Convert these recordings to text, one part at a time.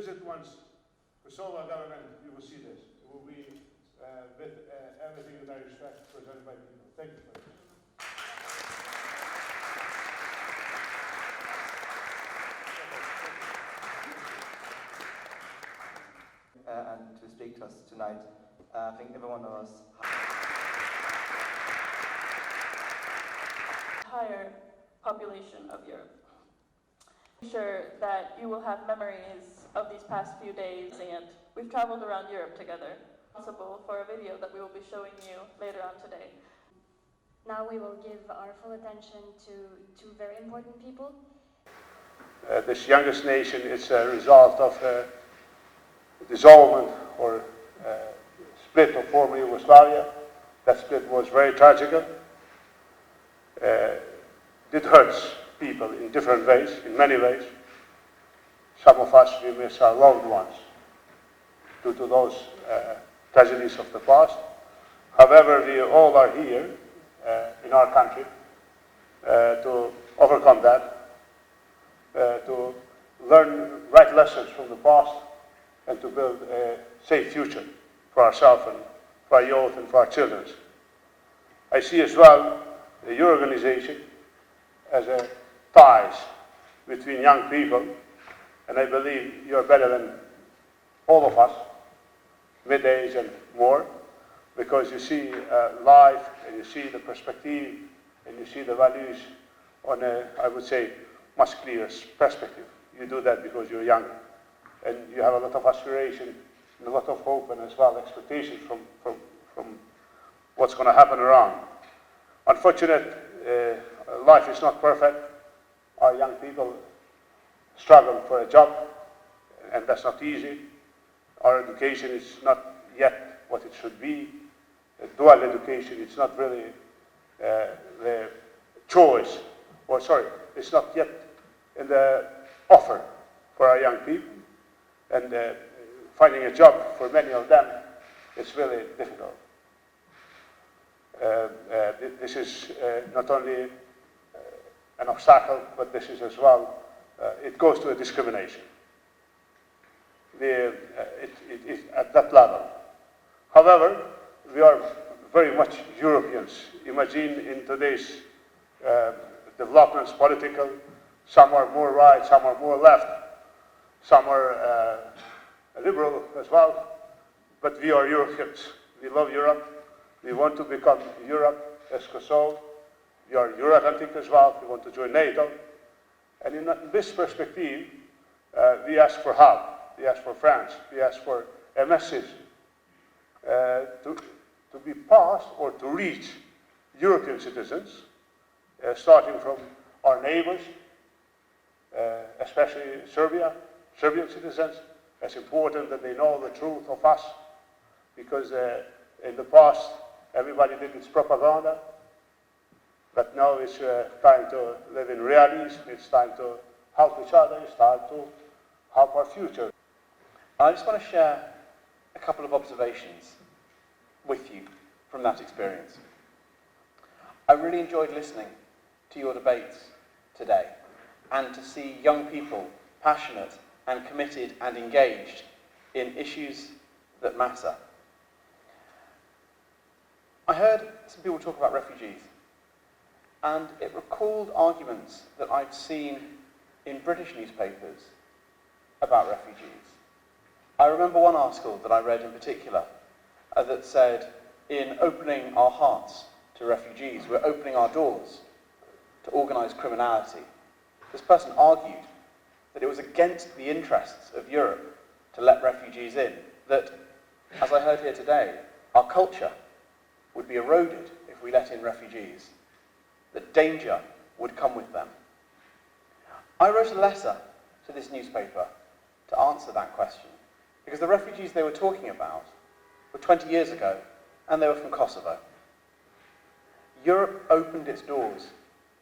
visit once Kosovo government, you will see this. It will be with everything that I respect presented by people. Thank you. And to speak to us tonight. I think everyone knows. Entire population of Europe. I'm sure that you will have memories of these past few days, and we've traveled around Europe together. Responsible for a video that we will be showing you later on today. Now we will give our full attention to two very important people. This youngest nation is a result of dissolvement or split of former Yugoslavia. That split was very tragic. It hurts people in different ways, in many ways. Some of us, we miss our loved ones due to those tragedies of the past. However, we all are here in our country to overcome that, to learn right lessons from the past, and to build a safe future for ourselves and for our youth and for our children. I see as well your organization as a ties between young people, and I believe you're better than all of us, mid-age and more, because you see life and you see the perspective and you see the values on a, I would say, much clearer perspective. You do that because you're young. And you have a lot of aspiration and a lot of hope and as well expectations from what's going to happen around. Unfortunately, life is not perfect. Our young people struggle for a job, and that's not easy. Our education is not yet what it should be. Dual education, it's not really the choice, or sorry, it's not yet in the offer for our young people. And finding a job for many of them is really difficult. This is not only an obstacle, but this is as well, it goes to a discrimination. At that level. However, we are very much Europeans. Imagine in today's developments, political, some are more right, some are more left. Some are liberal as well, but we are Europeans. We love Europe. We want to become Europe as Kosovo. We are Euro-Atlantic as well. We want to join NATO. And in this perspective, we ask for help. We ask for friends. We ask for a message to be passed or to reach European citizens, starting from our neighbors, especially Serbian citizens. It's important that they know the truth of us, because in the past everybody did its propaganda, but now it's time to live in realism. It's time to help each other. It's time to help our future. I just want to share a couple of observations with you from that experience. I really enjoyed listening to your debates today, and to see young people passionate and committed and engaged in issues that matter. I heard some people talk about refugees, and it recalled arguments that I'd seen in British newspapers about refugees. I remember one article that I read in particular that said, in opening our hearts to refugees, we're opening our doors to organised criminality. This person argued that it was against the interests of Europe to let refugees in, that, as I heard here today, our culture would be eroded if we let in refugees, that danger would come with them. I wrote a letter to this newspaper to answer that question, because the refugees they were talking about were 20 years ago, and they were from Kosovo. Europe opened its doors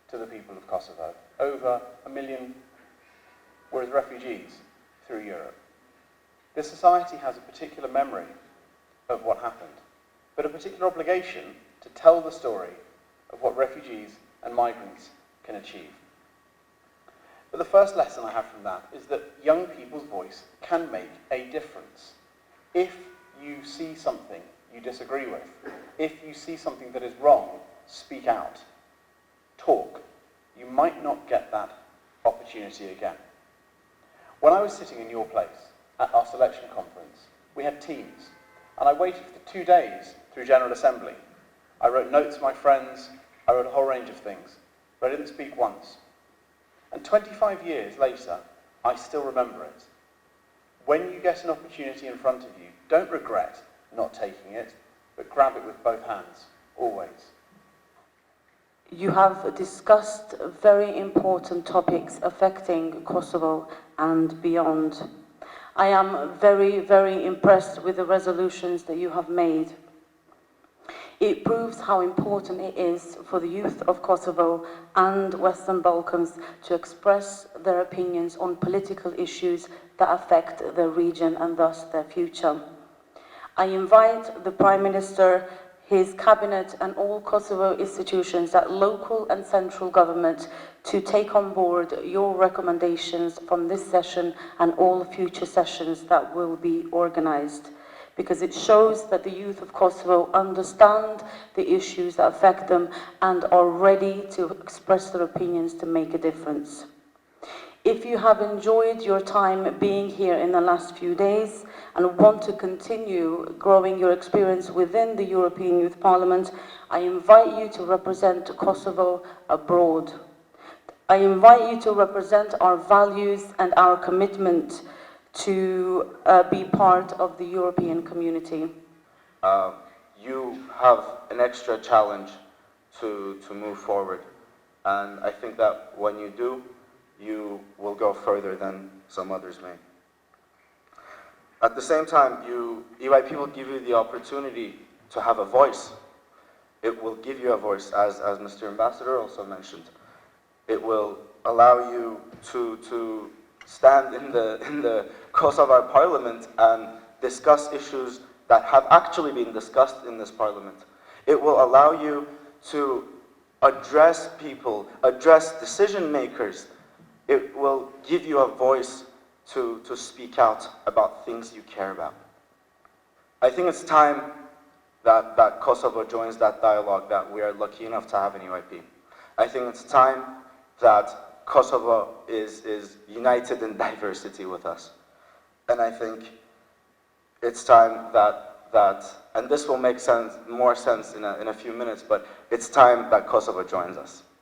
to the people of Kosovo. Over 1 million were as refugees through Europe. This society has a particular memory of what happened, but a particular obligation to tell the story of what refugees and migrants can achieve. But the first lesson I have from that is that young people's voice can make a difference. If you see something you disagree with, if you see something that is wrong, speak out. Talk. You might not get that opportunity again. When I was sitting in your place at our selection conference, we had teams, and I waited for 2 days through General Assembly. I wrote notes to my friends, I wrote a whole range of things, but I didn't speak once. And 25 years later, I still remember it. When you get an opportunity in front of you, don't regret not taking it, but grab it with both hands, always. You have discussed very important topics affecting Kosovo and beyond. I am very, very impressed with the resolutions that you have made. It proves how important it is for the youth of Kosovo and Western Balkans to express their opinions on political issues that affect their region and thus their future. I invite the Prime Minister, his cabinet and all Kosovo institutions at local and central government to take on board your recommendations from this session and all future sessions that will be organized, because it shows that the youth of Kosovo understand the issues that affect them and are ready to express their opinions to make a difference. If you have enjoyed your time being here in the last few days and want to continue growing your experience within the European Youth Parliament, I invite you to represent Kosovo abroad. I invite you to represent our values and our commitment to be part of the European community. You have an extra challenge to move forward, and I think that when you do, you will go further than some others may. At the same time, EYP will give you the opportunity to have a voice. It will give you a voice, as Mr. Ambassador also mentioned. It will allow you to stand in the Kosovar Parliament and discuss issues that have actually been discussed in this Parliament. It will allow you to address people, address decision makers. It will give you a voice to speak out about things you care about. I think it's time that Kosovo joins that dialogue that we are lucky enough to have in EYP. I think it's time that Kosovo is united in diversity with us. And I think it's time that and this will make more sense in a few minutes, but it's time that Kosovo joins us.